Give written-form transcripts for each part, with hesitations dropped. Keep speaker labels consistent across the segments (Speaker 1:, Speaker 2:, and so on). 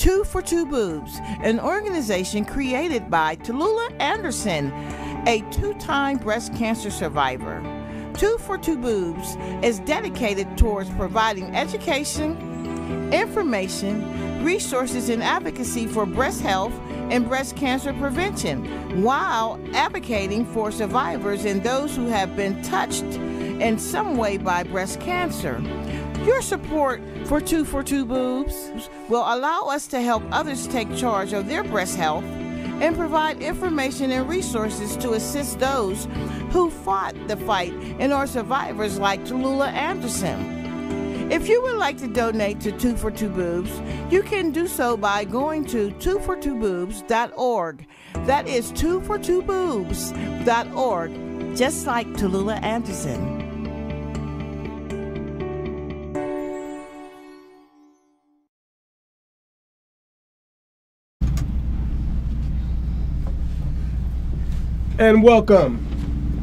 Speaker 1: Two for Two Boobs, an organization created by Tallulah Anderson, a two-time breast cancer survivor. Two for Two Boobs is dedicated towards providing education, information, resources, and advocacy for breast health and breast cancer prevention, while advocating for survivors and those who have been touched in some way by breast cancer. Your support for Two Boobs will allow us to help others take charge of their breast health and provide information and resources to assist those who fought the fight and are survivors like Tallulah Anderson. If you would like to donate to Two for Two Boobs, you can do so by going to twofor2boobs.org. That is twofor2boobs.org, just like Tallulah Anderson.
Speaker 2: And welcome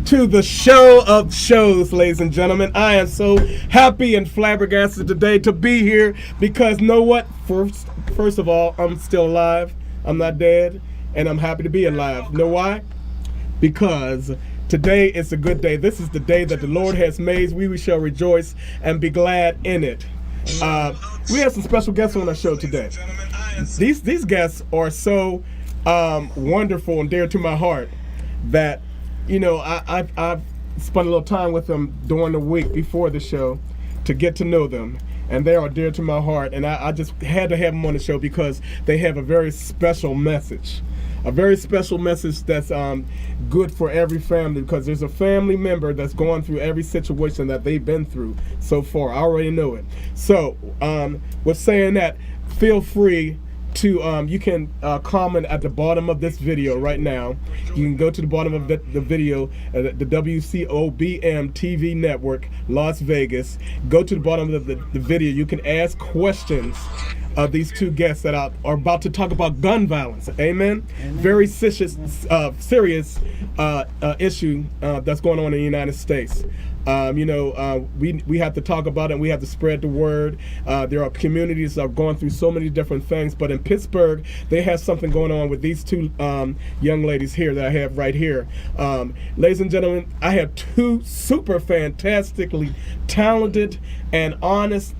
Speaker 2: to the show of shows, ladies and gentlemen. I am so happy and flabbergasted today to be here because know what? First of all, I'm still alive. I'm not dead, and I'm happy to be alive. Know why? Because today is a good day. This is the day that the Lord has made. We shall rejoice and be glad in it. We have some special guests on our show today. These guests are so wonderful and dear to my heart that, you know, I've spent a little time with them during the week before the show to get to know them, and they are dear to my heart, and I just had to have them on the show because they have a very special message. A very special message that's good for every family, because there's a family member that's going through every situation that they've been through so far. I already know it. So with saying that, feel free to you can comment at the bottom of this video right now. You can go to the bottom of the video, the WCOBM TV network, Las Vegas. Go to the bottom of the video. You can ask questions of these two guests that are about to talk about gun violence. Amen. Very serious issue that's going on in the United States. We have to talk about it, and we have to spread the word. There are communities that are going through so many different things, but in Pittsburgh, they have something going on with these two young ladies here that I have right here. Ladies and gentlemen, I have two super fantastically talented and honest,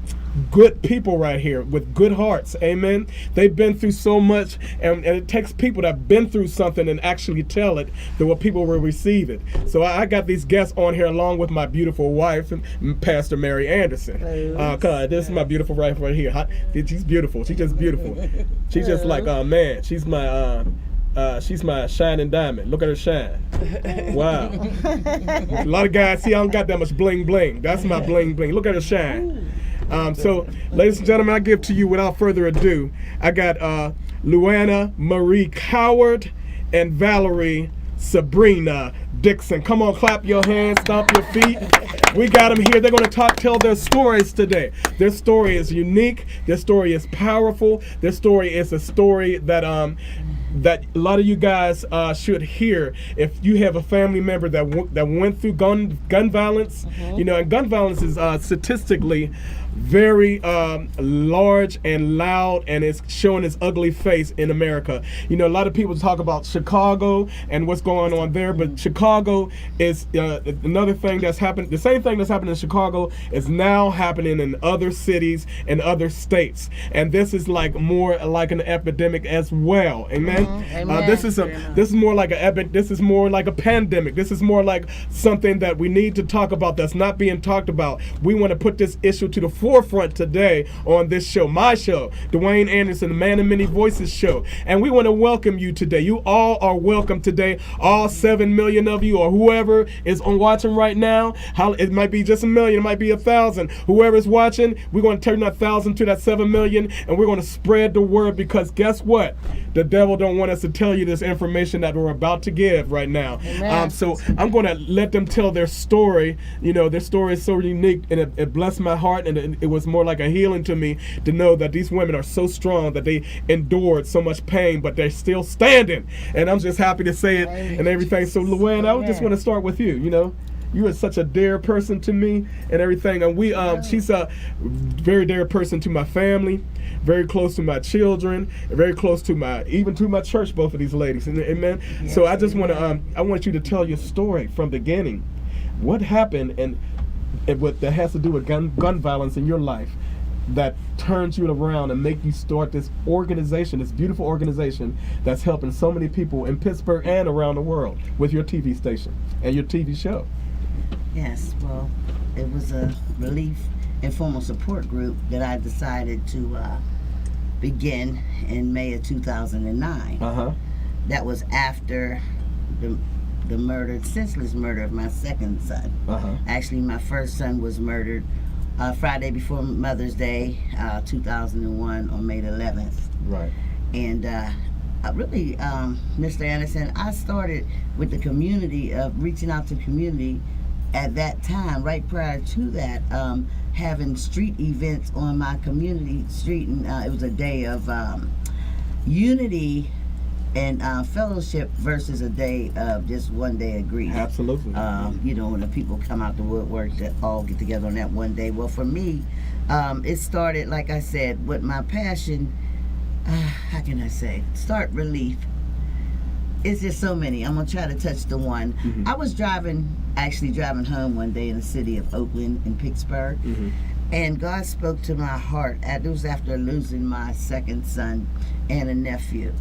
Speaker 2: good people right here with good hearts. Amen. They've been through so much, and it takes people that have been through something and actually tell it that what people will receive it. So I got these guests on here along with my beautiful wife, Pastor Mary Anderson. This is my beautiful wife right here. She's beautiful. She's just beautiful. She's just like, man, she's my shining diamond. Look at her shine. Wow. A lot of guys see I don't got that much bling bling. That's my bling bling. Look at her shine. So, ladies and gentlemen, I give to you, without further ado, I got Luana Marie Coward and Valerie Sabrina Dixon. Come on, clap your hands, stomp your feet. We got them here. They're going to tell their stories today. Their story is unique. Their story is powerful. Their story is a story that that a lot of you guys should hear. If you have a family member that went through gun violence, and gun violence is statistically very large and loud, and it's showing its ugly face in America. A lot of people talk about Chicago and what's going on there, but Chicago is another thing that's happened. The same thing that's happening in Chicago is now happening in other cities and other states, and this is more like an epidemic as well. Amen. This is more like an epic. This is more like a pandemic. This is more like something that we need to talk about that's not being talked about. We want to put this issue to the forefront today on this show, my show, Dwayne Anderson, the Man of Many Voices show. And we want to welcome you today. You all are welcome today. All 7 million of you, or whoever is on watching right now. It might be just 1 million, it might be 1,000. Whoever is watching, we're going to turn that 1,000 to that 7 million, and we're going to spread the word, because guess what? The devil don't want us to tell you this information that we're about to give right now. So I'm going to let them tell their story. Their story is so unique, and it blessed my heart, and it was more like a healing to me to know that these women are so strong, that they endured so much pain, but they're still standing. And I'm just happy to say it and everything. So, Luann, I just want to start with you. you are such a dear person to me and everything. And we, she's a very dear person to my family, very close to my children, very close to even to my church. Both of these ladies, amen. Yes, so I just want to, I want you to tell your story from the beginning. What happened and what that has to do with gun violence in your life that turns you around and make you start this organization, this beautiful organization that's helping so many people in Pittsburgh and around the world with your TV station and your TV show.
Speaker 3: Yes, well, it was a relief informal support group that I decided to begin in May of 2009. That was after the senseless murder of my second son. Actually, my first son was murdered Friday before Mother's Day, 2001 on May the 11th.
Speaker 2: Right.
Speaker 3: And really, Mr. Anderson, I started with the community of reaching out to community at that time, right prior to that, having street events on my community street. And it was a day of unity and fellowship versus a day of just one day of grief.
Speaker 2: Absolutely.
Speaker 3: You know, when the people come out the woodwork that all get together on that one day. Well, for me, it started, like I said, with my passion. How can I say? Start relief. It's just so many. I'm gonna try to touch the one. I was actually driving home one day in the city of Oakland in Pittsburgh, and God spoke to my heart. It was after losing my second son and a nephew,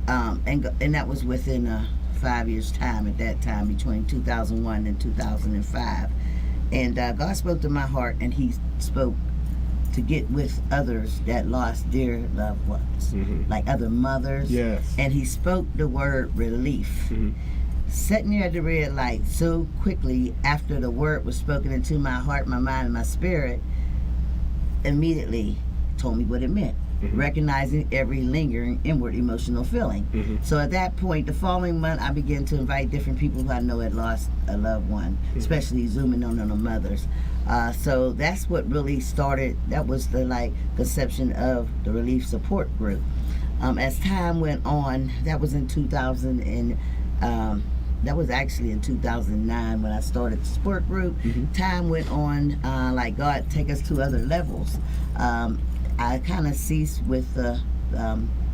Speaker 3: and that was within 5 years' time. At that time, between 2001 and 2005, and God spoke to my heart, and He spoke to get with others that lost dear loved ones, like other mothers.
Speaker 2: Yes.
Speaker 3: And He spoke the word relief. Sitting there at the red light so quickly after the word was spoken into my heart, my mind, and my spirit, immediately told me what it meant. Recognizing every lingering inward emotional feeling. So at that point, the following month, I began to invite different people who I know had lost a loved one, especially zooming on the mothers. So that's what really started. That was the conception of the Relief Support Group. As time went on, that was in 2000 and that was actually in 2009 when I started the support group. Time went on, like God take us to other levels. I kind of ceased with the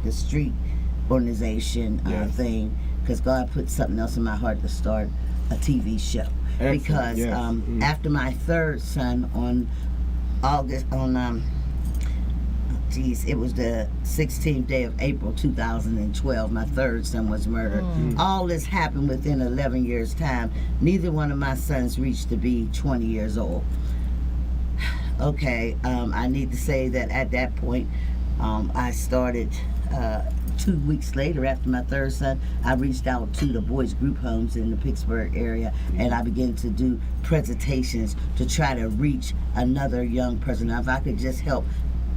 Speaker 3: street organization thing because God put something else in my heart to start a TV show. Excellent. Because after my third son on it was the 16th day of April 2012, my third son was murdered. All this happened within 11 years' time. Neither one of my sons reached to be 20 years old. Okay, I need to say that at that point, I started 2 weeks later after my third son, I reached out to the boys group homes in the Pittsburgh area, and I began to do presentations to try to reach another young person. Now, if I could just help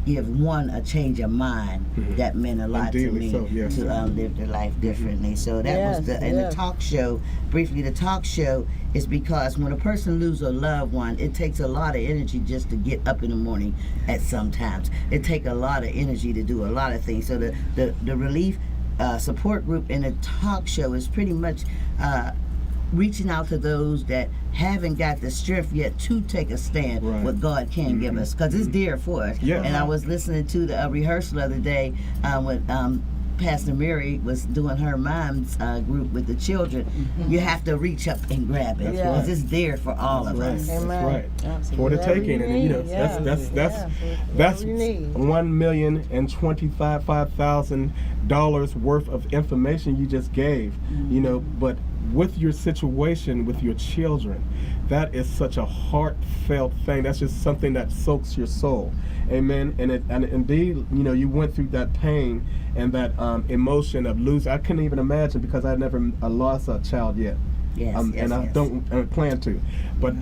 Speaker 3: give one a change of mind, that meant a lot to me, to live their life differently. So that was the talk show. Briefly, the talk show is because when a person loses a loved one, it takes a lot of energy just to get up in the morning. At sometimes it takes a lot of energy to do a lot of things. So the relief support group in a talk show is pretty much reaching out to those that haven't got the strength yet to take a stand what God can give us, because it's dear for us. And I was listening to the rehearsal the other day when Pastor Mary was doing her mom's group with the children. You have to reach up and grab it because it's there for all of us.
Speaker 2: That's right. For the taking, and that's $1,025,000 worth of information you just gave. But with your situation with your children, that is such a heartfelt thing. That's just something that soaks your soul. Amen. And indeed, you went through that pain and that emotion of losing. I couldn't even imagine, because I never lost a child yet. I don't plan to. But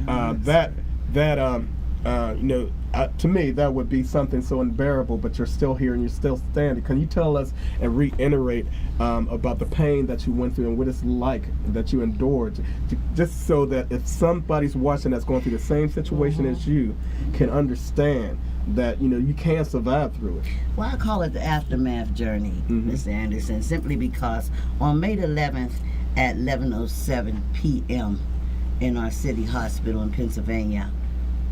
Speaker 2: to me, that would be something so unbearable, but you're still here and you're still standing. Can you tell us and reiterate about the pain that you went through and what it's like that you endured, just so that if somebody's watching that's going through the same situation as you can understand that you can survive through it?
Speaker 3: Well, I call it the aftermath journey, Mr. Anderson, simply because on May the 11th at 11:07 p.m., in our city hospital in Pennsylvania,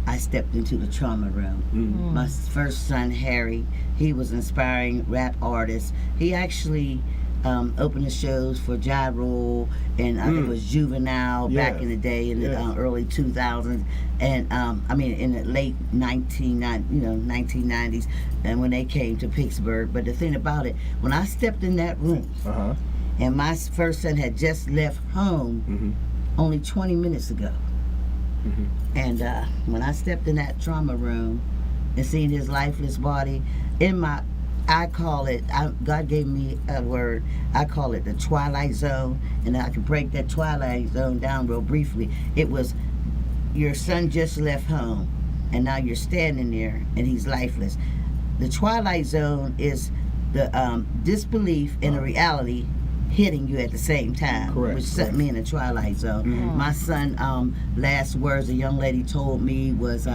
Speaker 3: I stepped into the trauma room.
Speaker 2: Mm.
Speaker 3: My first son, Harry, he was an inspiring rap artist. He actually opened the shows for Ja Rule, and I think it was Juvenile back in the day in the early 2000s, and I mean in the late 1990s, and when they came to Pittsburgh. But the thing about it, when I stepped in that room, and my first son had just left home only 20 minutes ago. And when I stepped in that trauma room and seen his lifeless body, I call it, God gave me a word, I call it the twilight zone, and I can break that twilight zone down real briefly. It was, your son just left home, and now you're standing there, and he's lifeless. The twilight zone is the disbelief in a reality hitting you at the same time, which set me in the twilight zone. My son, last words a young lady told me was,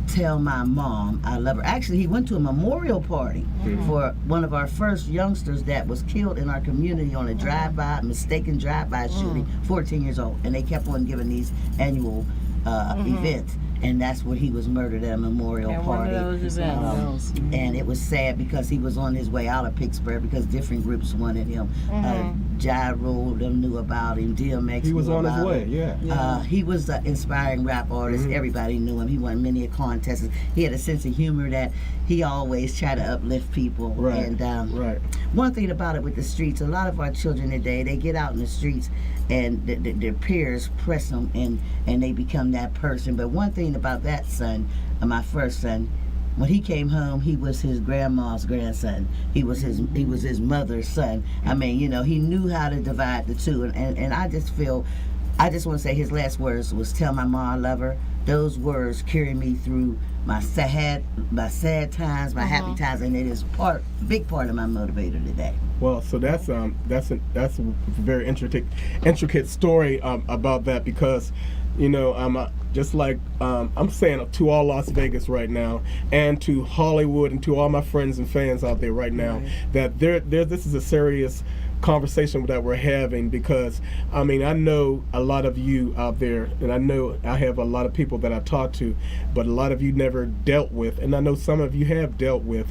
Speaker 3: tell my mom I love her. Actually, he went to a memorial party for one of our first youngsters that was killed in our community on a mistaken drive-by shooting, 14 years old, and they kept on giving these annual events. And that's where he was murdered at a memorial party. And it was sad because he was on his way out of Pittsburgh because different groups wanted him. Ja Rule, them knew about him. DMX.
Speaker 2: He was on his way.
Speaker 3: He was an inspiring rap artist. Everybody knew him. He won many contests. He had a sense of humor that he always tried to uplift people. And one thing about it with the streets, a lot of our children today, they get out in the streets and their peers press them and they become that person. But one thing about that son, my first son, when he came home, he was his grandma's grandson. He was his mother's son. I mean, you know, he knew how to divide the two. And I just want to say his last words was, tell my mom I love her. Those words carry me through my sad times, my happy times, and it is a big part of my motivator today.
Speaker 2: Well, so that's a very intricate story about that, because, you know, just like I'm saying to all Las Vegas right now, and to Hollywood, and to all my friends and fans out there right now, that this is a serious conversation that we're having, because I mean, I know a lot of you out there, and I know I have a lot of people that I talk to, but a lot of you never dealt with, and I know some of you have dealt with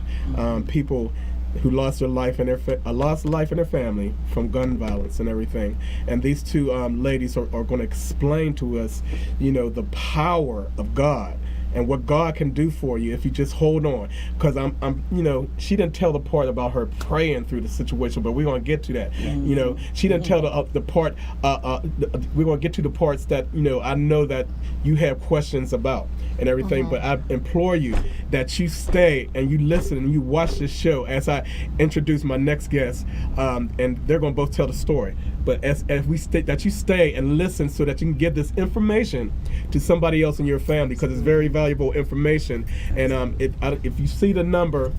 Speaker 2: people who lost their life and lost life in their family from gun violence and everything. And these two ladies are going to explain to us, you know, the power of God and what God can do for you if you just hold on. Because I'm, you know, she didn't tell the part about her praying through the situation, but we're going to get to that. You know, she didn't tell the part. We're going to get to the parts that, you know, I know that you have questions about and everything. But I implore you that you stay and you listen and you watch this show as I introduce my next guest, and they're going to both tell the story. But as that you stay and listen so that you can give this information to somebody else in your family, because it's very valuable information. And if you see the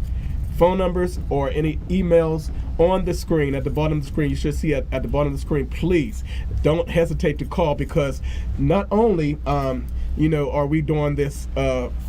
Speaker 2: phone numbers or any emails on the screen, at the bottom of the screen, you should see at the bottom of the screen, please don't hesitate to call, because not only you know, are we doing this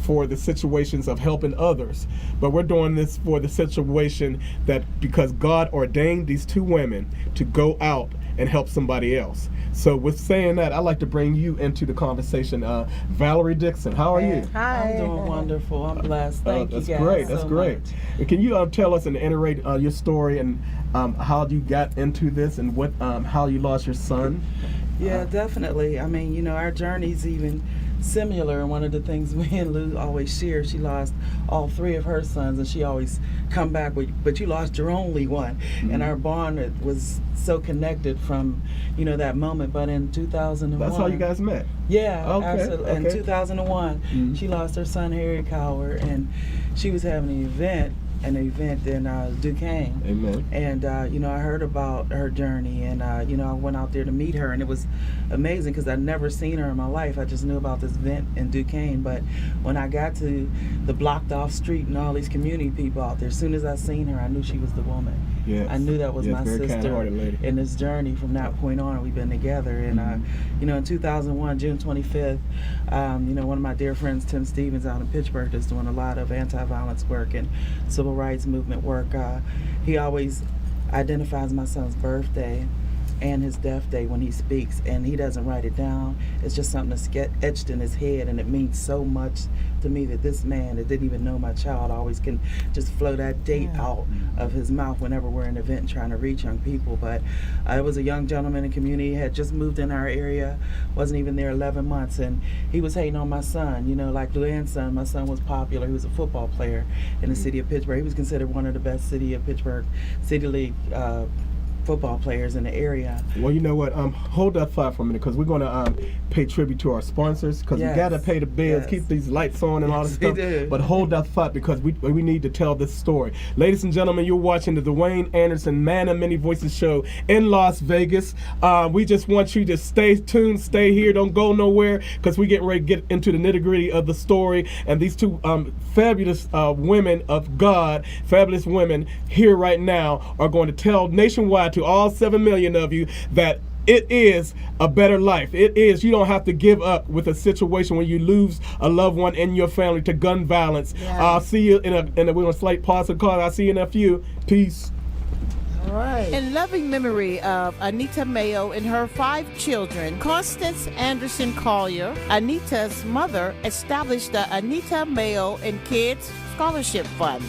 Speaker 2: for the situations of helping others, but we're doing this for the situation that because God ordained these two women to go out and help somebody else. So with saying that, I'd like to bring you into the conversation. Valerie Dixon, how are you?
Speaker 4: Hi. I'm doing wonderful. I'm blessed. Thank you guys.
Speaker 2: That's great. And can you tell us and iterate your story and how you got into this and what how you lost your son?
Speaker 4: Yeah, definitely. I mean, you know, our journey's even similar, and one of the things me and Lou always share, she lost all three of her sons, and she always come back with, but you lost your only one. And our bond was so connected from, you know, that moment. But in 2001,
Speaker 2: that's how you guys met.
Speaker 4: Yeah, absolutely.
Speaker 2: Okay.
Speaker 4: In 2001, she lost her son Harry Cower, and she was having an event in Duquesne.
Speaker 2: Amen.
Speaker 4: And you know, I heard about her journey, and you know, I went out there to meet her, and it was amazing because I'd never seen her in my life. I just knew about this event in Duquesne, but when I got to the blocked off street and all these community people out there, as soon as I seen her, I knew she was the woman.
Speaker 2: Yes.
Speaker 4: I knew that was my
Speaker 2: very
Speaker 4: sister.
Speaker 2: kind-hearted lady.
Speaker 4: In this journey from that point on, we've been together. And you know, in 2001, June 25th, you know, one of my dear friends, Tim Stevens, out in Pittsburgh, is doing a lot of anti-violence work and civil rights movement work. He always identifies my son's birthday and his death day when he speaks, and he doesn't write it down. It's just something that's etched in his head, and it means so much to me that this man that didn't even know my child always can just flow that date out of his mouth whenever we're in an event trying to reach young people. But it was a young gentleman in the community, had just moved in our area, wasn't even there 11 months, and he was hating on my son. You know, like Luann's son, my son was popular. He was a football player in the city of Pittsburgh. He was considered one of the best City of Pittsburgh City League football players in the area.
Speaker 2: Well, you know what? Hold that thought for a minute, because we're going to pay tribute to our sponsors, because we got to pay the bills, keep these lights on and all this stuff. But hold that thought, because we need to tell this story. Ladies and gentlemen, you're watching the Dwayne Anderson Man of Many Voices show in Las Vegas. We just want you to stay tuned, stay here, don't go nowhere, because we're getting ready to get into the nitty-gritty of the story. And these two fabulous women of God, fabulous women here right now, are going to tell nationwide to all 7 million of you that it is a better life. It is. You don't have to give up with a situation when you lose a loved one in your family to gun violence. I'll see you in a we're going to slight pause the call. I'll see you in a few. Peace.
Speaker 1: All right. In loving memory of Anita Mayo and her 5 children, Constance Anderson Collier, Anita's mother, established the Anita Mayo and Kids Scholarship Fund.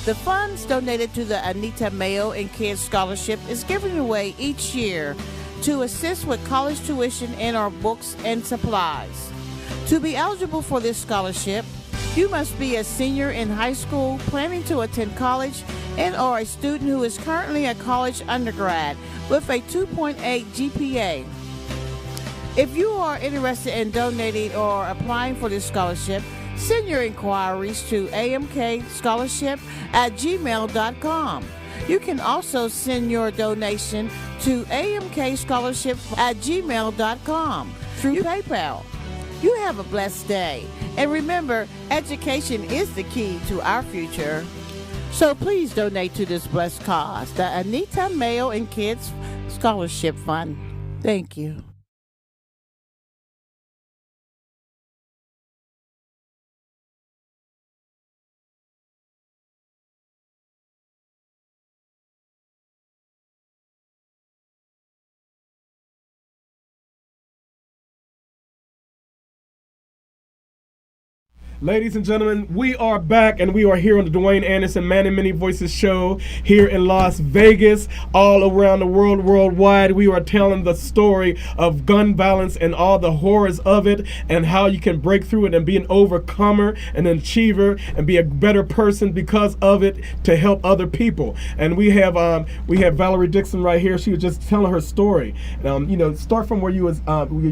Speaker 1: The funds donated to the Anita Mayo and Kids Scholarship is given away each year to assist with college tuition and/or books and supplies. To be eligible for this scholarship, you must be a senior in high school planning to attend college and/or a student who is currently a college undergrad with a 2.8 GPA. If you are interested in donating or applying for this scholarship, send your inquiries to amkscholarship@gmail.com. You can also send your donation to amkscholarship@gmail.com through PayPal. You have a blessed day. And remember, education is the key to our future. So please donate to this blessed cause, the Anita Mayo and Kids Scholarship Fund. Thank you.
Speaker 2: Ladies and gentlemen, we are back, and we are here on the Dwayne Anderson Man of Many Voices show here in Las Vegas, all around the world, worldwide. We are telling the story of gun violence and all the horrors of it, and how you can break through it and be an overcomer, an achiever, and be a better person because of it to help other people. And we have Valerie Dixon right here. She was just telling her story. Start from where you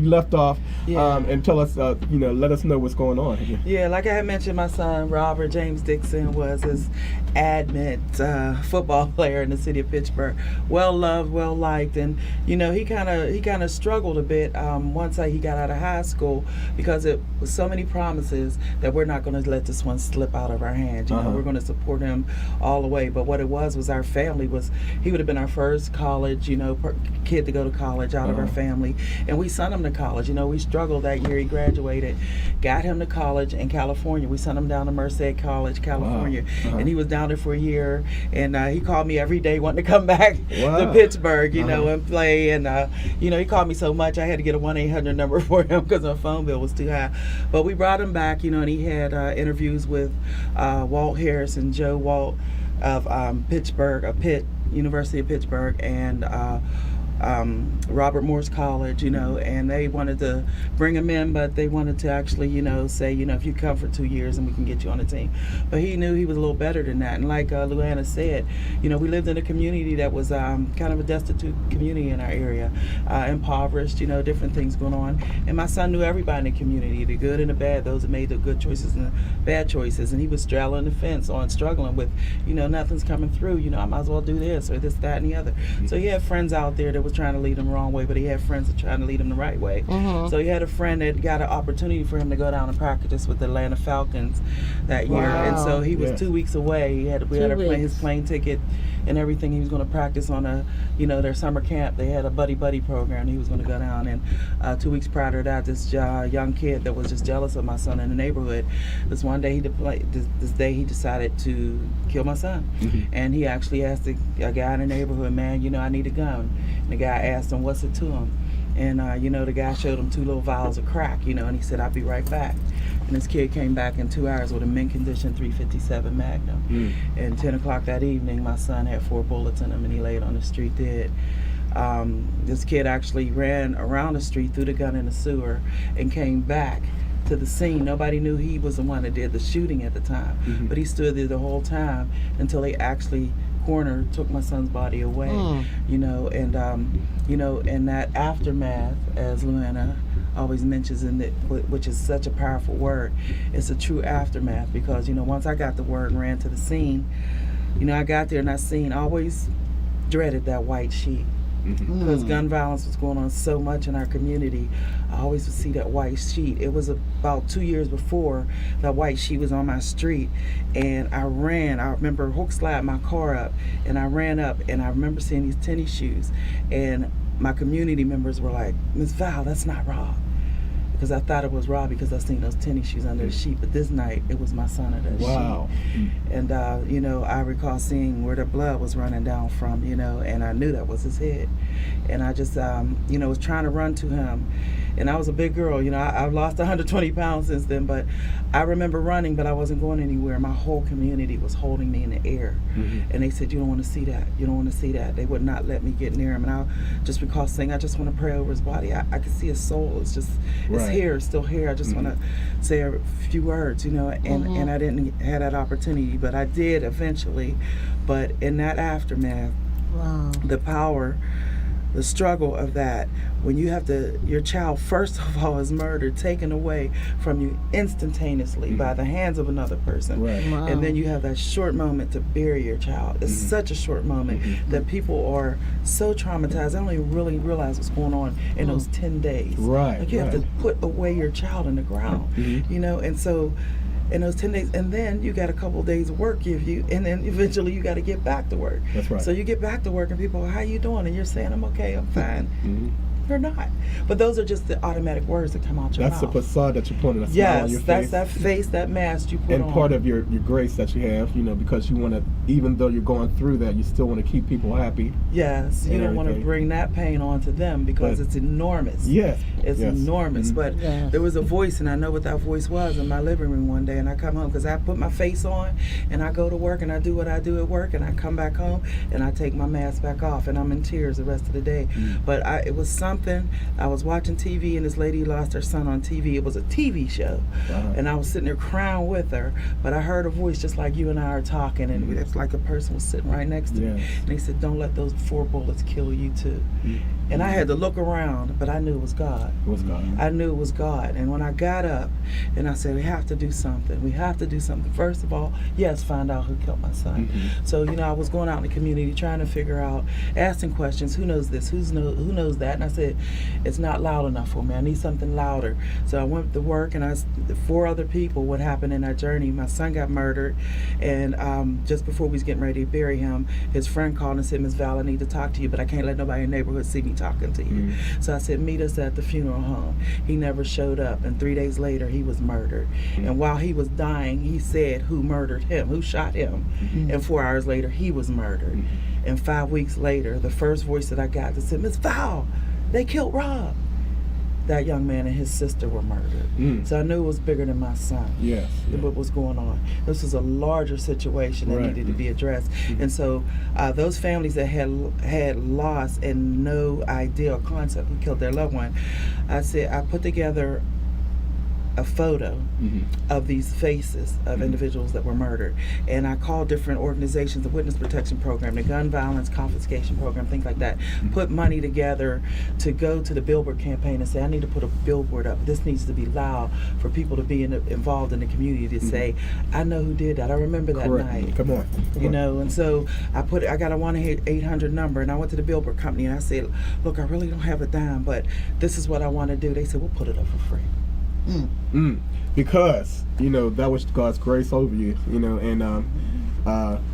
Speaker 2: left off, and tell us, let us know what's going on.
Speaker 4: Yeah, like I had mentioned, my son Robert James Dixon was his admit football player in the city of Pittsburgh. Well loved, well liked, and he kind of struggled a bit once he got out of high school, because it was so many promises that we're not going to let this one slip out of our hands. We're going to support him all the way. But what it was our family he would have been our first college kid to go to college out of our family, and we sent him to college. We struggled that year. He graduated, got him to college in California. We sent him down to Merced College, California, and he was down there for a year. And he called me every day wanting to come back to Pittsburgh, and play. And he called me so much I had to get a 1-800 number for him because my phone bill was too high. But we brought him back, and he had interviews with Walt Harris and Joe Walt of Pittsburgh, Pitt University of Pittsburgh, and Robert Morris College, and they wanted to bring him in, but they wanted to actually, say, if you come for 2 years and we can get you on the team. But he knew he was a little better than that. And like Luanna said, we lived in a community that was kind of a destitute community in our area, impoverished, different things going on. And my son knew everybody in the community, the good and the bad, those that made the good choices and the bad choices. And he was straddling the fence on struggling with, nothing's coming through, I might as well do this or this, that, and the other. So he had friends out there that was trying to lead him the wrong way, but he had friends that trying to lead him the right way. So he had a friend that got an opportunity for him to go down and practice with the Atlanta Falcons that year. And so he was 2 weeks away. We had to pay his plane ticket and everything. He was going to practice on their summer camp. They had a buddy program, and he was going to go down. And 2 weeks prior to that, this young kid that was just jealous of my son in the neighborhood, this day he decided to kill my son. And he actually asked a guy in the neighborhood, man, I need a gun. And the guy asked him, what's it to him? And, the guy showed him 2 little vials of crack, and he said, I'll be right back. And this kid came back in 2 hours with a mint condition .357 Magnum. And 10 o'clock that evening, my son had 4 bullets in him, and he laid on the street dead. This kid actually ran around the street, threw the gun in the sewer, and came back to the scene. Nobody knew he was the one that did the shooting at the time, but he stood there the whole time until they actually coroner took my son's body away. In that aftermath, as Luana always mentions, which is such a powerful word, it's a true aftermath, because once I got the word and ran to the scene, I got there and I seen, I always dreaded that white sheet. Because gun violence was going on so much in our community, I always would see that white sheet. It was about 2 years before that white sheet was on my street, and I remember hook slide my car up, and I ran up, and I remember seeing these tennis shoes, and my community members were like, Miss Val, that's not Rob. Because I thought it was Rob because I seen those tennis shoes under the sheet, but this night it was my son under the sheet. And I recall seeing where the blood was running down from, and I knew that was his head. And I just was trying to run to him, and I was a big girl. I've lost 120 pounds since then, but I remember running, but I wasn't going anywhere. My whole community was holding me in the air, and they said, you don't want to see that, you don't want to see that. They would not let me get near him, and I just recall saying, I just want to pray over his body. I could see his soul. It's just it's here, it's still here. I just want to say a few words, and I didn't have that opportunity, but I did eventually. But in that aftermath, the power, the struggle of that, when you have your child first of all is murdered, taken away from you instantaneously by the hands of another person, and then you have that short moment to bury your child. It's such a short moment that people are so traumatized, they don't even really realize what's going on in those 10 days. Like you have to put away your child in the ground, and so in those 10 days, and then you got a couple of days of work give you, and then eventually you got to get back to work.
Speaker 2: That's right.
Speaker 4: So you get back to work, and people are, how you doing? And you're saying, I'm okay, I'm fine. You're not. But those are just the automatic words that come out your mouth.
Speaker 2: That's the facade that you're putting, a smile on your face.
Speaker 4: Yes, that's that face, that mask you put on.
Speaker 2: And part of your grace that you have, because you want to, even though you're going through that, you still want to keep people happy.
Speaker 4: Yes, you don't want to bring that pain onto them because it's enormous.
Speaker 2: Yes.
Speaker 4: It's enormous. But there was a voice, and I know what that voice was in my living room one day, and I come home because I put my face on, and I go to work, and I do what I do at work, and I come back home, and I take my mask back off, and I'm in tears the rest of the day. But it was something. I was watching TV, and this lady lost her son on TV. It was a TV show, and I was sitting there crying with her, but I heard a voice just like you and I are talking, and it's like a person was sitting right next to me, and they said, don't let those 4 bullets kill you too. And I had to look around, but I knew it was God.
Speaker 2: It was God.
Speaker 4: I knew it was God. And when I got up, and I said, we have to do something. We have to do something. First of all, find out who killed my son. So, I was going out in the community trying to figure out, asking questions, who knows this, who knows that? And I said, it's not loud enough for me. I need something louder. So I went to work, and 4 other people, what happened in our journey. My son got murdered, and just before we was getting ready to bury him, his friend called and said, Miss Val, I need to talk to you, but I can't let nobody in the neighborhood see me talking to you. So I said, meet us at the funeral home. He never showed up, and 3 days later he was murdered. And while he was dying, he said who murdered him, who shot him, and 4 hours later he was murdered. And 5 weeks later, the first voice that I got that said, Miss Val, they killed Rob. That young man and his sister were murdered. So I knew it was bigger than my son. What was going on. This was a larger situation that needed to be addressed. And so those families that had lost and no idea or concept who killed their loved one, I put together a photo of these faces of individuals that were murdered, and I called different organizations, the Witness Protection Program, the Gun Violence Confiscation Program, things like that, put money together to go to the billboard campaign and say, I need to put a billboard up. This needs to be loud for people to be involved in the community to say, I know who did that. I remember that night.
Speaker 2: Come on.
Speaker 4: And so I got a 1-800 number, and I went to the billboard company, and I said, look, I really don't have a dime, but this is what I want to do. They said, we'll put it up for free.
Speaker 2: Because that was God's grace over you, and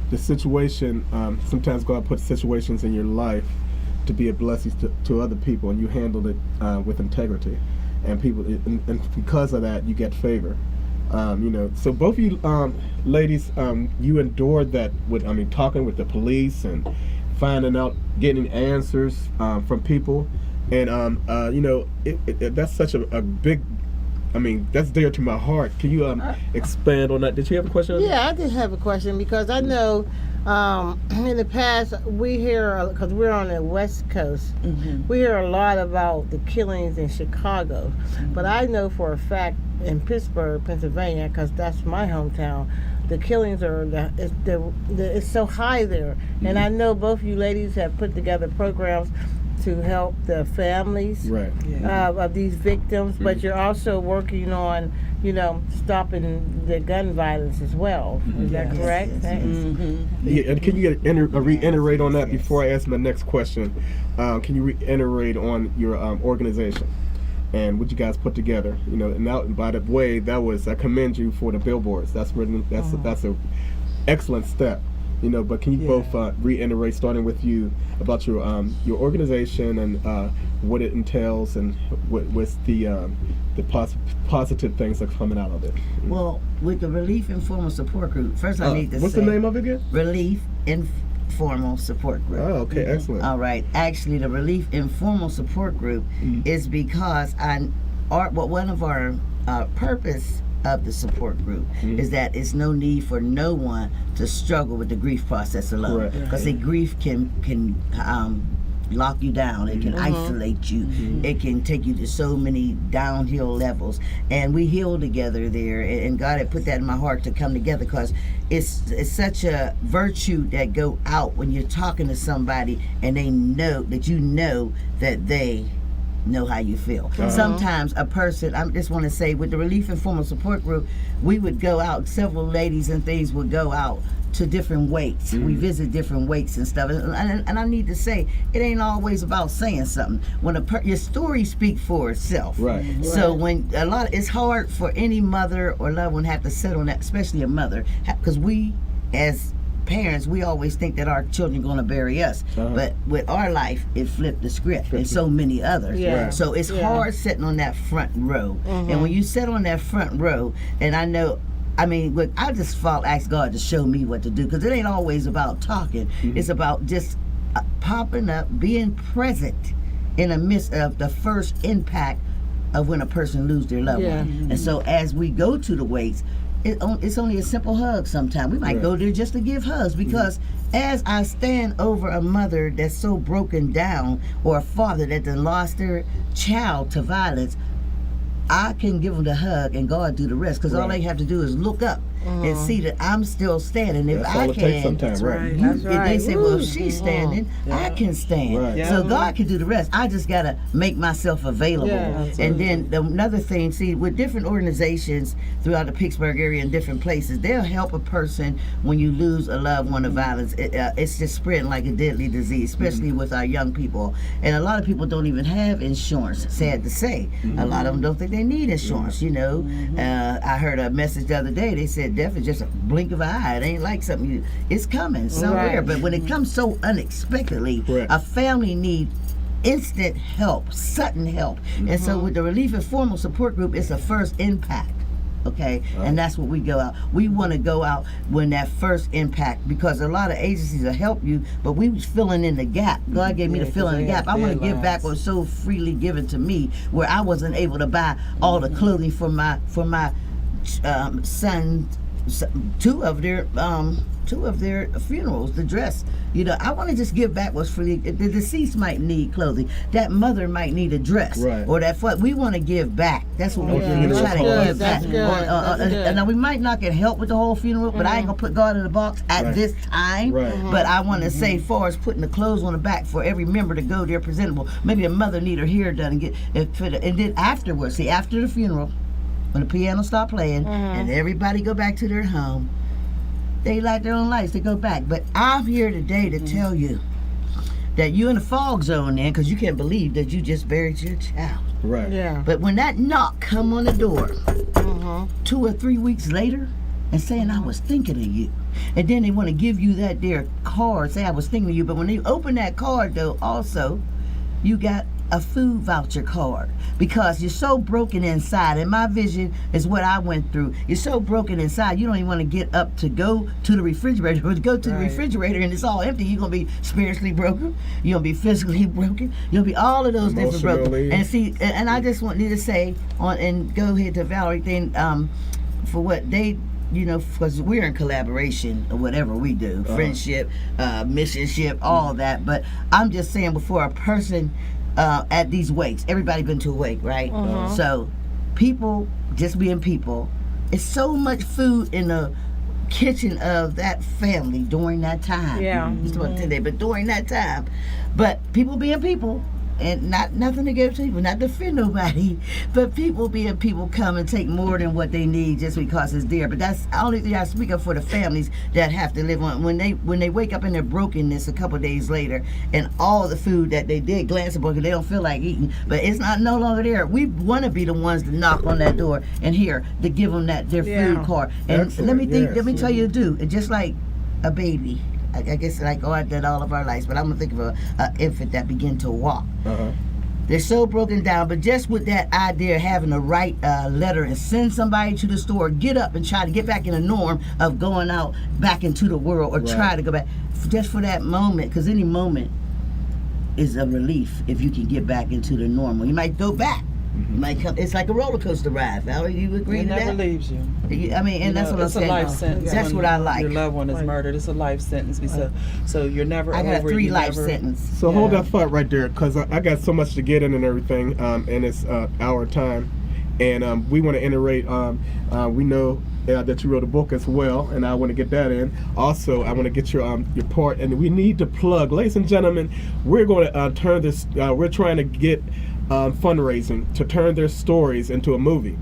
Speaker 2: the situation, sometimes God puts situations in your life to be a blessing to other people, and you handled it with integrity, and people, and because of that, you get favor. So both of you ladies, you endured that with, talking with the police and finding out, getting answers from people, and that's such a big. I mean, that's dear to my heart. Can you expand on that? Did you have a question?
Speaker 5: Yeah, I did have a question because I know in the past we hear, because we're on the West Coast, we hear a lot about the killings in Chicago, but I know for a fact in Pittsburgh, Pennsylvania, because that's my hometown, the killings are it's so high there, and I know both you ladies have put together programs to help the families
Speaker 2: Right.
Speaker 5: of these victims, but you're also working on, stopping the gun violence as well. Is that correct?
Speaker 2: Yeah, and can you reiterate on that before I ask my next question? Can you reiterate on your organization and what you guys put together? And by the way, I commend you for the billboards. That's a excellent step. But can you both reiterate, starting with you, about your organization and what it entails and what's the positive things that are coming out of it?
Speaker 3: Well, with the Relief Informal Support Group, first I need to
Speaker 2: what's
Speaker 3: say...
Speaker 2: the name of it again?
Speaker 3: Relief Informal Support Group.
Speaker 2: Oh, okay, excellent.
Speaker 3: All right. Actually, the Relief Informal Support Group is because one of our purpose of the support group is that it's no need for no one to struggle with the grief process alone, because the grief can lock you down. It can isolate you. It can take you to so many downhill levels, and we heal together there, and God had put that in my heart to come together, because it's such a virtue that go out when you're talking to somebody and they know that they know how you feel. Sometimes a person, I just want to say, with the Relief Informal Support Group, we would go out, several ladies and things would go out to different wakes. We visit different wakes and stuff, and I need to say, it ain't always about saying something. When your story speaks for itself.
Speaker 2: Right.
Speaker 3: So when it's hard for any mother or loved one have to sit on that, especially a mother, because we as parents, we always think that our children are going to bury us, but with our life, it flipped the script, and so many others. So it's hard sitting on that front row, and when you sit on that front row, and I just ask God to show me what to do, because it ain't always about talking. It's about just popping up, being present in the midst of the first impact of when a person loses their loved one. And so as we go to the wakes, it's only a simple hug sometimes. We might go there just to give hugs, because as I stand over a mother that's so broken down, or a father that done lost their child to violence, I can give them the hug and God do the rest, because all they have to do is look up and see that I'm still standing. If
Speaker 2: That's all
Speaker 3: I
Speaker 2: it takes
Speaker 3: can,
Speaker 2: sometimes, right?
Speaker 5: That's right.
Speaker 3: they say, well, if she's standing, I can stand.
Speaker 2: Right.
Speaker 3: So God can do the rest. I just got to make myself available. And then another thing, see, with different organizations throughout the Pittsburgh area and different places, they'll help a person when you lose a loved one to violence. It's just spreading like a deadly disease, especially with our young people. And a lot of people don't even have insurance, sad to say. A lot of them don't think they need insurance, I heard a message the other day. They said death is just a blink of an eye. It ain't like something it's coming somewhere. But when it comes so unexpectedly, a family needs instant help, sudden help. And so with the Relief Informal Support Group, it's a first impact. Okay, and that's what we go out. We want to go out when that first impact, because a lot of agencies will help you, but we was filling in the gap. God gave me to fill in the gap. I want to give back what was so freely given to me, where I wasn't able to buy all the clothing for my son, two of their funerals, the dress. I want to just give back what's freely. The deceased might need clothing. That mother might need a dress, or that we want to give back. That's what we try to give back. Now we might not get help with the whole funeral, but I ain't gonna put God in the box at this time. But I want to say, far as putting the clothes on the back for every member to go there presentable. Maybe a mother need her hair done and then afterwards, after the funeral, when the piano stop playing and everybody go back to their home, they light their own lights, they go back. But I'm here today to tell you that you're in the fog zone then, because you can't believe that you just buried your child. But when that knock come on the door 2 or 3 weeks later and saying, I was thinking of you, and then they want to give you that there card, say I was thinking of you, but when they open that card though, also you got a food voucher card, because you're so broken inside. And my vision is what I went through. You're so broken inside, you don't even want to get up to go to the refrigerator, or to go to the refrigerator and it's all empty. You're going to be spiritually broken. You're going to be physically broken. You'll be all of those different broken. And see, and I just wanted to say, and go ahead to Valerie thing, for what they, because we're in collaboration or whatever we do, friendship, missionship, all that. But I'm just saying, before a person at these wakes, everybody been to a wake, right? So people just being people, it's so much food in the kitchen of that family during that time. But during that time, but people being people. And nothing against people, not to offend nobody, but people being people come and take more than what they need just because it's there. But that's the only thing I speak of for the families that have to live on. When they wake up in their brokenness a couple of days later, and all the food that they did glance upon, because they don't feel like eating, but it's no longer there. We want to be the ones to knock on that door and here to give them their food card. And let me tell you, just like a baby. I guess like God did all of our lives, but I'm gonna think of an infant that begin to walk. They're so broken down, but just with that idea of having to write a letter and send somebody to the store, get up and try to get back in the norm of going out back into the world, or try to go back, just for that moment, because any moment is a relief if you can get back into the normal. You might go back. You might come. It's like a roller coaster ride. Valerie, you agree to that?
Speaker 4: It never leaves you.
Speaker 3: I mean, and that's what I'm saying.
Speaker 4: It's a life sentence.
Speaker 3: That's what I like.
Speaker 4: Your loved one is murdered. It's a life sentence. So you're never.
Speaker 3: I got a 3 life sentence.
Speaker 2: So hold that thought right there, because I got so much to get in and everything, and it's our time, and we want to iterate. We know that you wrote a book as well, and I want to get that in. Also, I want to get your part, and we need to plug, ladies and gentlemen. We're going to turn this. We're trying to get fundraising to turn their stories into a movie.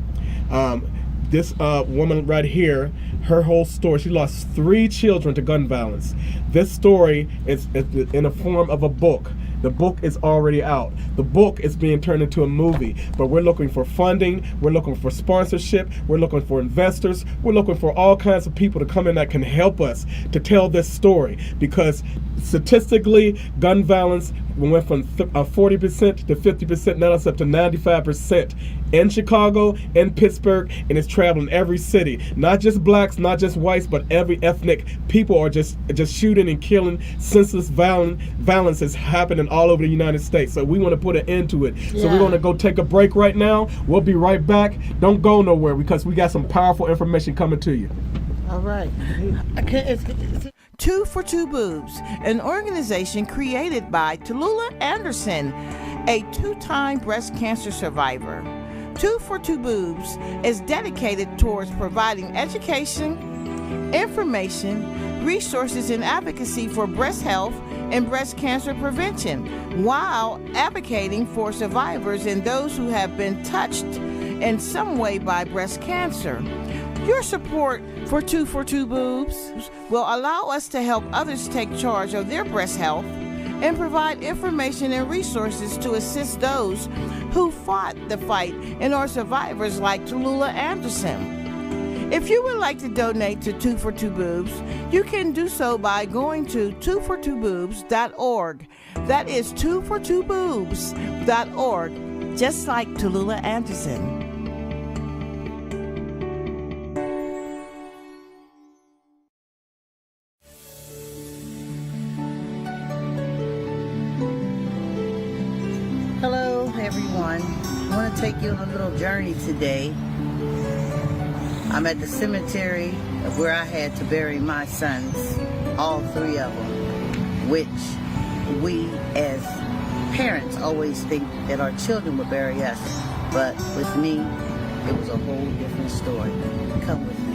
Speaker 2: This woman right here, her whole story, she lost 3 children to gun violence. This story is in the form of a book. The book is already out. The book is being turned into a movie, but we're looking for funding. We're looking for sponsorship. We're looking for investors. We're looking for all kinds of people to come in that can help us to tell this story, because statistically, gun violence went from 40% to 50%. Now it's up to 95% in Chicago, in Pittsburgh, and it's traveling every city. Not just blacks, not just whites, but every ethnic people are just shooting and killing. Senseless violence is happening all over the United States. So we want to put an end to it. So we're going to go take a break right now. We'll be right back. Don't go nowhere, because we got some powerful information coming to you.
Speaker 5: All right.
Speaker 1: 2 for 2 Boobs, an organization created by Tallulah Anderson, a 2-time breast cancer survivor. 2 for 2 Boobs is dedicated towards providing education, information, resources, and advocacy for breast health and breast cancer prevention, while advocating for survivors and those who have been touched in some way by breast cancer. Your support for 2 for 2 Boobs will allow us to help others take charge of their breast health and provide information and resources to assist those who fought the fight and are survivors like Tallulah Anderson. If you would like to donate to 2 for 2 Boobs, you can do so by going to 2for2boobs.org. That is 2for2boobs.org, just like Tallulah Anderson.
Speaker 3: Hello, everyone. I want to take you on a little journey today. I'm at the cemetery where I had to bury my sons, all 3 of them, which we as parents always think that our children will bury us. But with me, it was a whole different story. Come with me.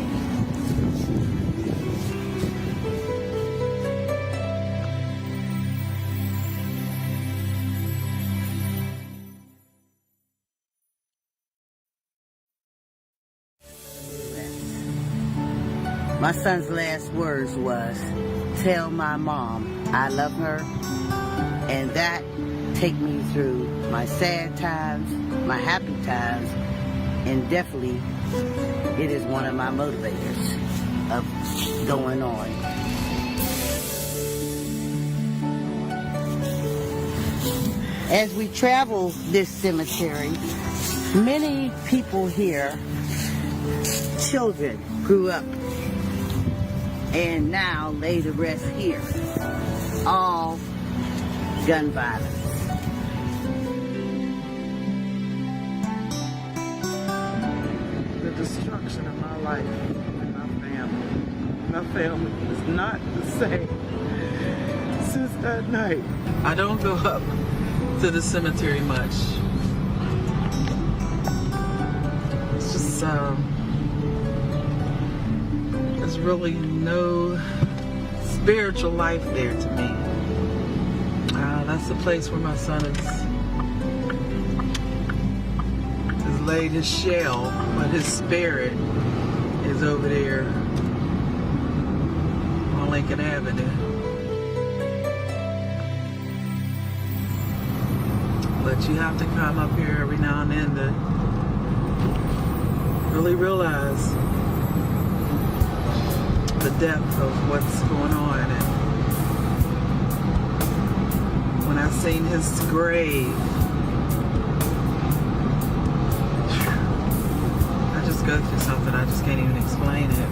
Speaker 3: My son's last words was, "Tell my mom I love her," and that take me through my sad times, my happy times, and definitely it is one of my motivators of going on. as we travel this cemetery, many people here, children, grew up and now lay to rest here. All gun violence.
Speaker 4: The destruction of my life and my family. My family is not the same since that night. I don't go up to the cemetery much. It's just, there's really no spiritual life there to me. That's the place where my son has laid his shell, but his spirit is over there on Lincoln Avenue. But you have to come up here every now and then to really realize the depth of what's going on. And when I seen his grave, I just go through something, I just can't even explain it.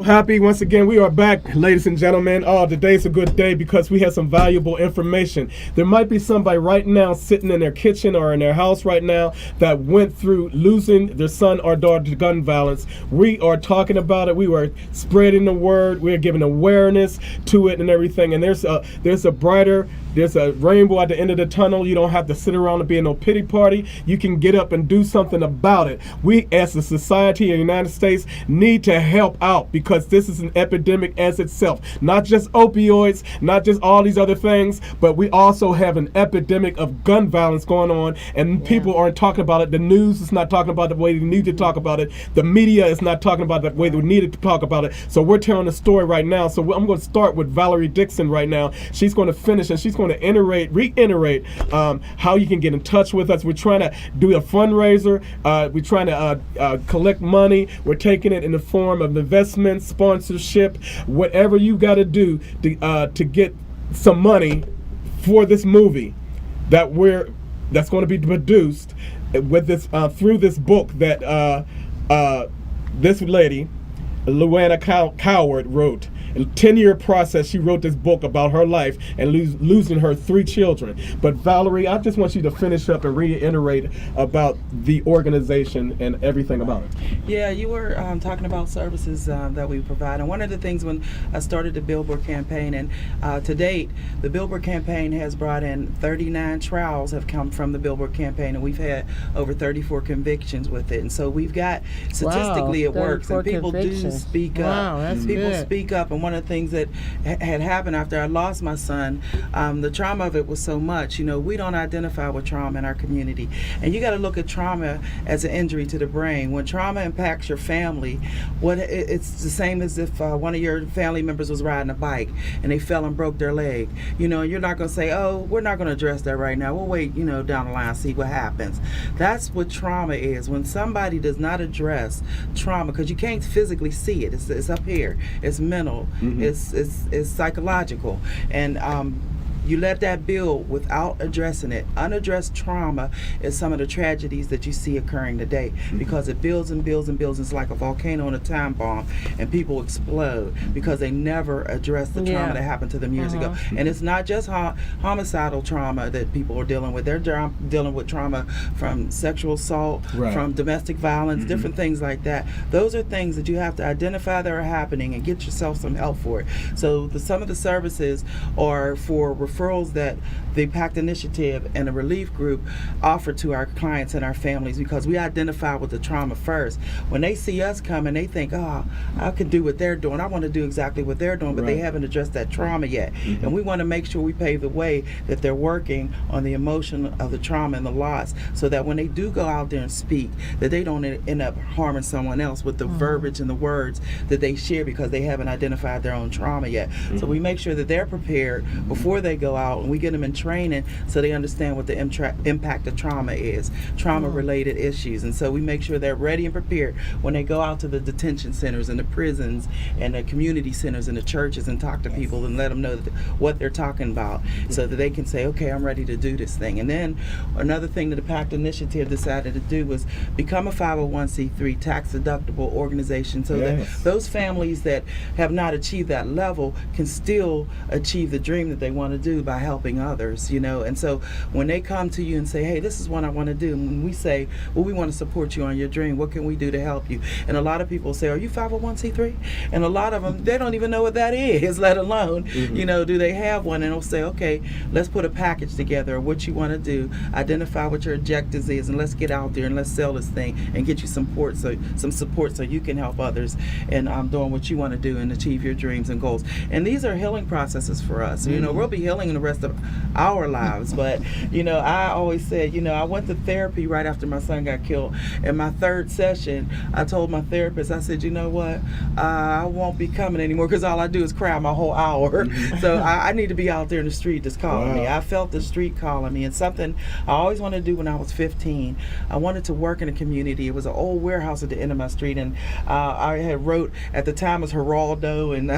Speaker 2: Happy once again. We are back, ladies and gentlemen. Today's a good day because we have some valuable information. There might be somebody right now sitting in their kitchen or in their house right now that went through losing their son or daughter to gun violence. We are talking about it. We are spreading the word. We are giving awareness to it and everything. And there's a rainbow at the end of the tunnel. You don't have to sit around and be in no pity party. You can get up and do something about it. We, as a society in the United States, need to help out because this is an epidemic as itself. Not just opioids, not just all these other things, but we also have an epidemic of gun violence going on, and people aren't talking about it. The news is not talking about it the way they need to talk about it. The media is not talking about it the way they needed to talk about it. So we're telling the story right now. So I'm going to start with Valerie Dixon right now. She's going to finish, and she's going to reiterate how you can get in touch with us. We're trying to do a fundraiser. We're trying to collect money. We're taking it in the form of investment, sponsorship, whatever you got to do to get some money for this movie that's going to be produced with this through this book that this lady, Luana Coward, wrote. A 10-year process, she wrote this book about her life and losing her 3 children. But Valerie, I just want you to finish up and reiterate about the organization and everything about it.
Speaker 4: Yeah, you were talking about services that we provide. And one of the things when I started the Billboard campaign, and to date, the Billboard campaign has brought in 39 trials have come from the Billboard campaign, and we've had over 34 convictions with it. And so we've got, statistically it works, and people do speak up.
Speaker 5: Wow, that's
Speaker 4: people
Speaker 5: good.
Speaker 4: speak up. And one of the things that had happened after I lost my son, the trauma of it was so much. You know, we don't identify with trauma in our community. And you got to look at trauma as an injury to the brain. When trauma impacts your family, it's the same as if one of your family members was riding a bike and they fell and broke their leg. You know, you're not going to say, oh, we're not going to address that right now. We'll wait, down the line, see what happens. That's what trauma is. When somebody does not address trauma, because you can't physically see it. It's up here. It's mental. Mm-hmm. It's psychological. And you let that build without addressing it. Unaddressed trauma is some of the tragedies that you see occurring today, because it builds and builds and builds. It's like a volcano and a time bomb, and people explode because they never address the trauma that happened to them years ago. And it's not just homicidal trauma that people are dealing with. They're dealing with trauma from sexual assault, from domestic violence, different things like that. Those are things that you have to identify that are happening and get yourself some help for it. So some of the services are for referrals that the PACT Initiative and a relief group offer to our clients and our families, because we identify with the trauma first. When they see us coming, they think, oh, I can do what they're doing. I want to do exactly what they're doing, but they haven't addressed that trauma yet. And we want to make sure we pave the way that they're working on the emotion of the trauma and the loss, so that when they do go out there and speak, that they don't end up harming someone else with the verbiage and the words that they share, because they haven't identified their own trauma yet. So we make sure that they're prepared before they go out, and we get them in training so they understand what the impact of trauma is, trauma-related issues. And so we make sure they're ready and prepared when they go out to the detention centers and the prisons and the community centers and the churches and talk to people and let them know what they're talking about, so that they can say, okay, I'm ready to do this thing. And then another thing that the PACT Initiative decided to do was become a 501c3 tax-deductible organization, so that those families that have not achieved that level can still achieve the dream that they want to do by helping others, you know. And so when they come to you and say, hey, this is what I want to do, and we say, well, we want to support you on your dream, what can we do to help you? And a lot of people say, are you 501c3? And a lot of them, they don't even know what that is, let alone, you know, do they have one? And they'll say, okay, let's put a package together of what you want to do, identify what your objectives is, and let's get out there and let's sell this thing and get you some support so you can help others and doing what you want to do and achieve your dreams and goals. And these are healing processes for us. You know, we'll be healing in the rest of our lives, but, you know, I always said, you know, I went to therapy right after my son got killed. In my third session, I told my therapist, I said, you know what, I won't be coming anymore, because all I do is cry my whole hour. So I need to be out there in the street just calling me. I felt the street calling me, and something I always wanted to do when I was 15. I wanted to work in a community. It was an old warehouse at the end of my street, and I had wrote, at the time it was Geraldo and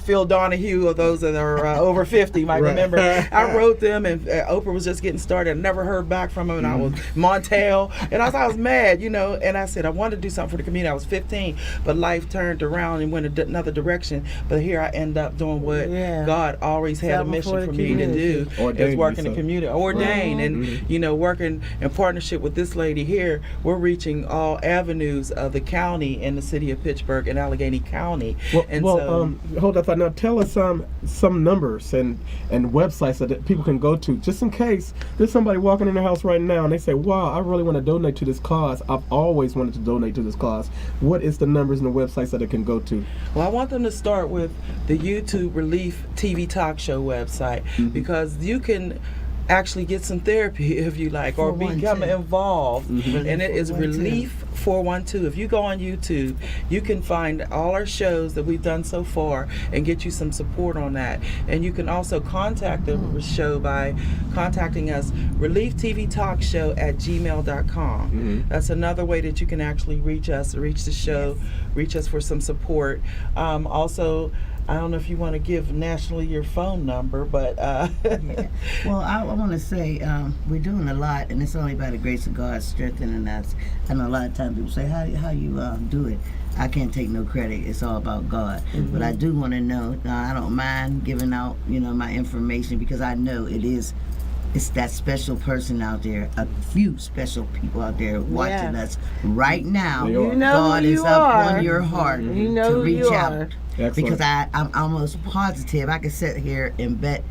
Speaker 4: Phil Donahue, or those that are over 50 might remember. I wrote them, and Oprah was just getting started. I never heard back from him, and I was Montel, and I was mad, you know, and I said I wanted to do something for the community. I was 15, but life turned around and went another direction. But here I end up doing what God always had a mission for me to do, is work in the community, ordained, and you know, working in partnership with this lady here. We're reaching all avenues of the county and the city of Pittsburgh and Allegheny County.
Speaker 2: Hold up, now tell us some numbers and websites that people can go to, just in case there's somebody walking in their house right now and they say, wow, I really want to donate to this cause. I've always wanted to donate to this cause. What is the numbers and the websites that they can go to?
Speaker 4: Well, I want them to start with the YouTube Relief TV Talk Show website, because you can actually get some therapy if you like, or become involved. And it is Relief 412. If you go on YouTube, you can find all our shows that we've done so far and get you some support on that. And you can also contact the show by contacting us, relieftvtalkshow@gmail.com. That's another way that you can actually reach us, reach the show, reach us for some support. Also, I don't know if you want to give nationally your phone number, but
Speaker 3: Well, I want to say we're doing a lot, and it's only by the grace of God strengthening us. I know a lot of times people say, how you do it? I can't take no credit. It's all about God. But I do want to know. I don't mind giving out, you know, my information, because I know it's that special person out there, a few special people out there watching us right now.
Speaker 5: You know
Speaker 3: God is up on your heart
Speaker 5: you know
Speaker 3: to reach out.
Speaker 2: Excellent.
Speaker 3: Because I'm almost positive I could sit here and bet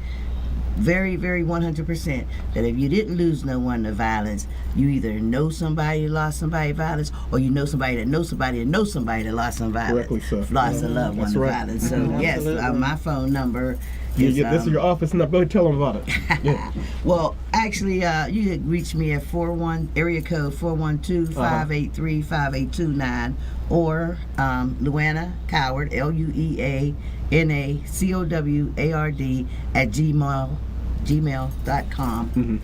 Speaker 3: very, very 100% that if you didn't lose no one to violence, you either know somebody that lost somebody to violence, or you know somebody that knows somebody that knows somebody that lost some violence.
Speaker 2: Correctly so.
Speaker 3: Lost a loved one to violence. So yes, my phone number is,
Speaker 2: this is your office number. Go tell them about it.
Speaker 3: Well, actually, you can reach me at area code 412-583-5829, or Luana Coward, LueanaCoward @gmail.com.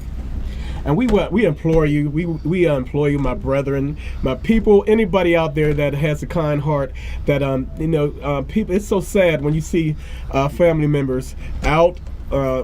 Speaker 2: And we implore you, we implore you, my brethren, my people, anybody out there that has a kind heart, that people. It's so sad when you see family members out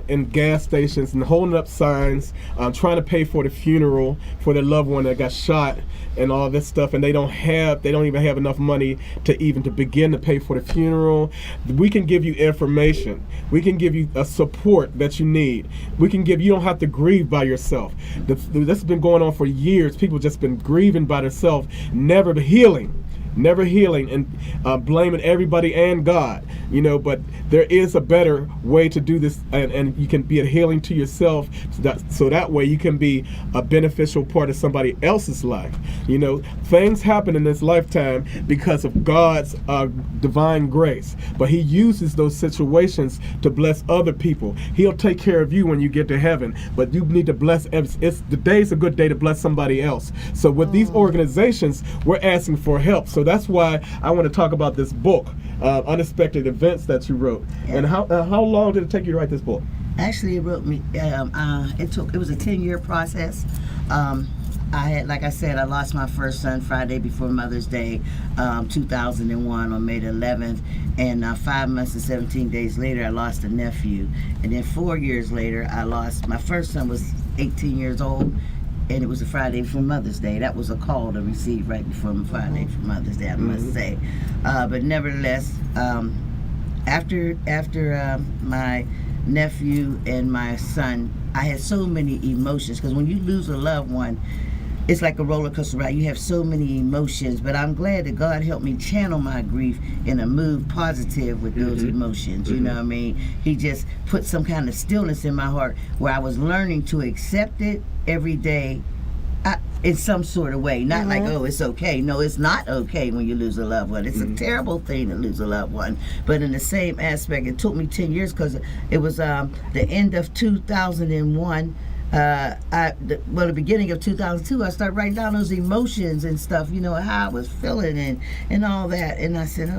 Speaker 2: in gas stations and holding up signs, trying to pay for the funeral for their loved one that got shot and all this stuff, and they don't even have enough money to begin to pay for the funeral. We can give you information. We can give you a support that you need. You don't have to grieve by yourself. This has been going on for years. People just been grieving by themselves, never healing and blaming everybody and God, but there is a better way to do this, and you can be a healing to yourself so that way you can be a beneficial part of somebody else's life. Things happen in this lifetime because of God's divine grace, but he uses those situations to bless other people. He'll take care of you when you get to heaven, but you need to bless. The day's a good day to bless somebody else. So with these organizations, we're asking for help. So that's why I want to talk about this book, Unexpected Events, that you wrote. Yeah. And how long did it take you to write this book?
Speaker 3: Actually, it was a 10-year process. Like I said, I lost my first son Friday before Mother's Day, 2001 on May the 11th. And 5 months and 17 days later, I lost a nephew. And then 4 years later, my first son was 18 years old. And it was a Friday before Mother's Day. That was a call to receive right before Friday for Mother's Day, I must say. But nevertheless, after my nephew and my son, I had so many emotions, because when you lose a loved one, it's like a roller coaster ride. You have so many emotions, but I'm glad that God helped me channel my grief and to move positive with those emotions. You know what I mean? He just put some kind of stillness in my heart where I was learning to accept it every day in some sort of way. Not like, oh, it's okay. No, it's not okay when you lose a loved one. It's a terrible thing to lose a loved one. But in the same aspect, it took me 10 years because it was the end of 2001. The beginning of 2002, I started writing down those emotions and stuff, how I was feeling and all that. And I said,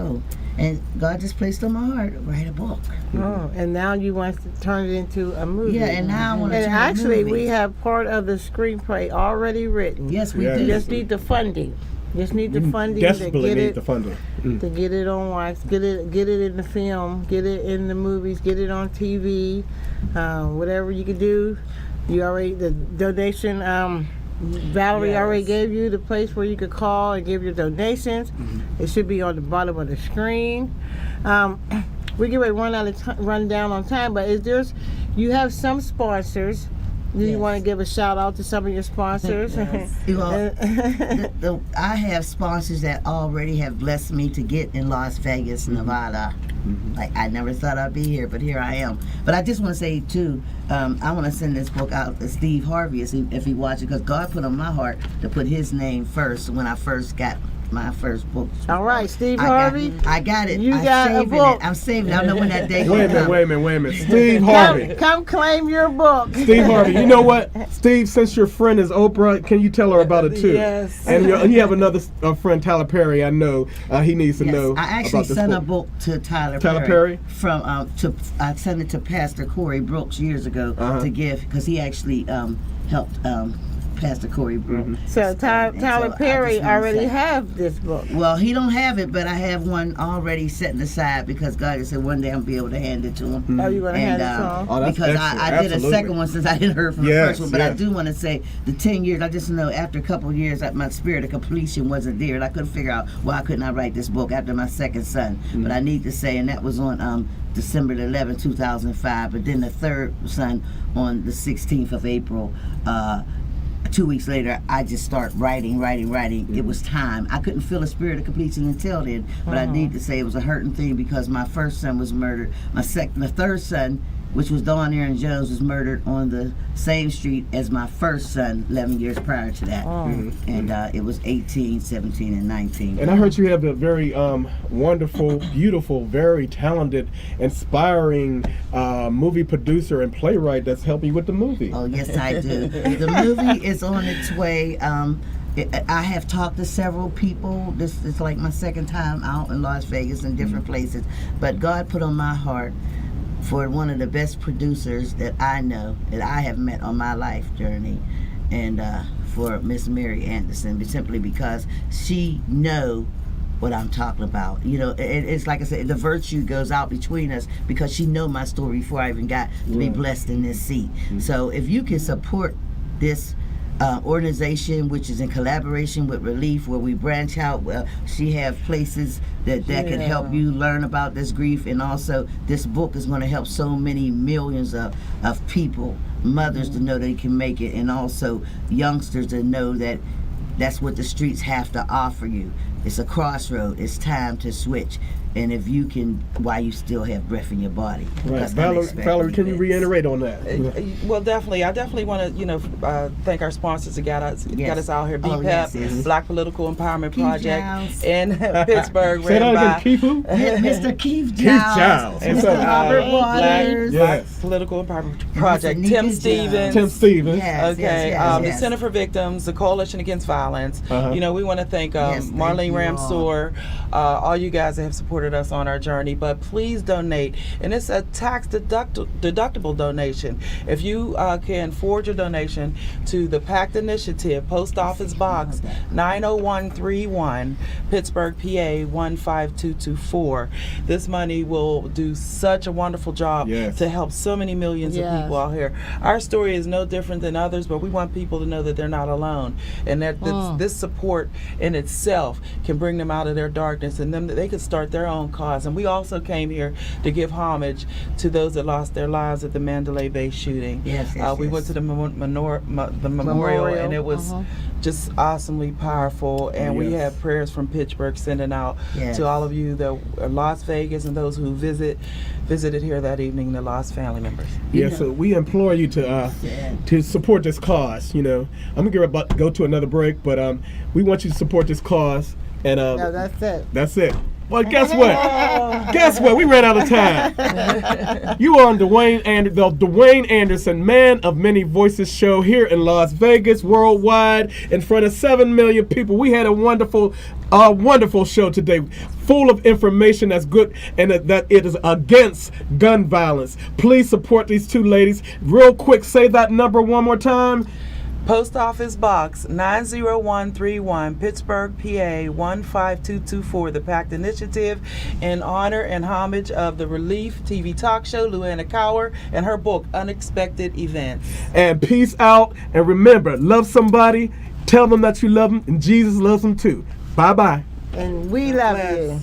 Speaker 3: and God just placed on my heart, write a book.
Speaker 5: Oh, and now you want to turn it into a movie.
Speaker 3: Yeah, and now I want to turn it into a
Speaker 5: actually,
Speaker 3: movie.
Speaker 5: we have part of the screenplay already written.
Speaker 3: Yes, we do.
Speaker 5: You just need the funding.
Speaker 2: Desperately need the funding
Speaker 5: to get it on wax, get it in the film, get it in the movies, get it on TV, whatever you can do. The donation, Valerie already gave you the place where you could call and give your donations. It should be on the bottom of the screen. We get ready to run down on time, but you have some sponsors. Do you want to give a shout out to some of your sponsors?
Speaker 3: Well, I have sponsors that already have blessed me to get in Las Vegas, Nevada. Like, I never thought I'd be here, but here I am. But I just want to say too, I want to send this book out to Steve Harvey if he watches it, because God put on my heart to put his name first when I first got my first book.
Speaker 5: All right, Steve Harvey.
Speaker 3: I got it.
Speaker 5: You got a book.
Speaker 3: I'm saving it. I don't know when that day
Speaker 2: Wait a minute. Steve Harvey.
Speaker 5: Come claim your book.
Speaker 2: Steve Harvey. You know what? Steve, since your friend is Oprah, can you tell her about it too?
Speaker 5: Yes.
Speaker 2: And you have another friend, Tyler Perry. I know he needs to know.
Speaker 3: I actually
Speaker 2: about this
Speaker 3: sent
Speaker 2: book.
Speaker 3: a book to Tyler
Speaker 2: Perry?
Speaker 3: From I sent it to Pastor Corey Brooks years ago to give, because he actually helped Pastor Corey Brooks.
Speaker 5: So Tyler Perry already have this book.
Speaker 3: Well, he don't have it, but I have one already setting aside, because God has said one day I'm gonna be able to hand it to him.
Speaker 5: Oh, you're gonna hand it to him?
Speaker 2: Oh, that's
Speaker 3: because
Speaker 2: excellent.
Speaker 3: I did a second one since I didn't hear from the first one. But I
Speaker 2: yes.
Speaker 3: do want to say the 10 years. I just know after a couple of years, my spirit of completion wasn't there, and I couldn't figure out why couldn't I write this book after my second son. But I need to say, and that was on December 11, 2005. But then the third son on the 16th of April. 2 weeks later, I just start writing. It was time. I couldn't feel a spirit of completion until then, but I need to say it was a hurting thing, because my first son was murdered. My third son, which was Dawn Aaron Jones, was murdered on the same street as my first son 11 years prior to that. And it was 18, 17, and 19.
Speaker 2: And I heard you have a very wonderful, beautiful, very talented, inspiring movie producer and playwright that's helping you with the movie.
Speaker 3: Oh, yes, I do. The movie is on its way. I have talked to several people. This is like my second time out in Las Vegas and different places. But God put on my heart for one of the best producers that I know, that I have met on my life journey, and for Miss Mary Anderson, simply because she know what I'm talking about. You know, it's like I said, the virtue goes out between us because she know my story before I even got to be blessed in this seat. So if you can support this organization, which is in collaboration with Relief, where we branch out. She have places that can help you learn about this grief, and also this book is going to help so many millions of people, mothers to know they can make it, and also youngsters to know that that's what the streets have to offer you. It's a crossroad. It's time to switch. And if you can, while you still have breath in your body.
Speaker 2: Right. Valerie, can you reiterate on that?
Speaker 4: Well, definitely. I definitely want to, thank our sponsors that got us out here. BPEP,
Speaker 3: yes.
Speaker 4: Black Political Empowerment
Speaker 3: Keith
Speaker 4: Project
Speaker 3: Giles.
Speaker 4: in Pittsburgh.
Speaker 2: Say that again, Keith who?
Speaker 3: Mr. Keith
Speaker 2: Keith
Speaker 3: Giles.
Speaker 2: Giles.
Speaker 3: Mr.
Speaker 2: What's up,
Speaker 3: Robert
Speaker 4: Black
Speaker 3: Waters.
Speaker 2: Yes.
Speaker 4: Political Empowerment Project.
Speaker 3: Mr.
Speaker 4: Tim
Speaker 3: Nika
Speaker 4: Stevens.
Speaker 2: Tim Stevens.
Speaker 3: Yes,
Speaker 4: Okay,
Speaker 3: yes,
Speaker 4: the
Speaker 3: yes.
Speaker 4: Center for Victims, the Coalition Against Violence.
Speaker 2: Uh-huh.
Speaker 4: You know, we want to thank
Speaker 3: Yes, thank
Speaker 4: Marlene
Speaker 3: you
Speaker 4: Ramsour, all you guys that have supported us on our journey. But please donate, and it's a tax deductible donation. If you can forward your donation to the PACT Initiative, Post Office Box 90131, Pittsburgh, PA 15224. This money will do such a wonderful job
Speaker 2: Yes.
Speaker 4: to help so many millions of
Speaker 5: Yes.
Speaker 4: people out here. Our story is no different than others, but we want people to know that they're not alone, and that this support in itself can bring them out of their darkness, and them they can start their own cause. And we also came here to give homage to those that lost their lives at the Mandalay Bay shooting.
Speaker 3: Yes,
Speaker 4: We went to the memorial, and it was just awesomely powerful. And we
Speaker 2: Yes.
Speaker 4: have prayers from Pittsburgh sending out
Speaker 3: Yes.
Speaker 4: to all of you that are Las Vegas and those who visited here that evening, the lost family members.
Speaker 2: Yeah, so we implore you to support this cause. You know, I'm gonna about to go to another break, but we want you to support this cause, and
Speaker 5: No, that's it.
Speaker 2: that's it. Well, guess what? Guess what? We ran out of time. You are on the Dwayne Anderson Man of Many Voices show here in Las Vegas, worldwide, in front of 7 million people. We had a wonderful show today, full of information that's good and that it is against gun violence. Please support these two ladies. Real quick, say that number one more time.
Speaker 4: Post Office Box 90131, Pittsburgh, PA 15224, the PACT Initiative, in honor and homage of the Relief TV talk show, Luanna Cower, and her book, Unexpected Events.
Speaker 2: And peace out. And remember, love somebody, tell them that you love them, and Jesus loves them too. Bye-bye.
Speaker 5: And we love you.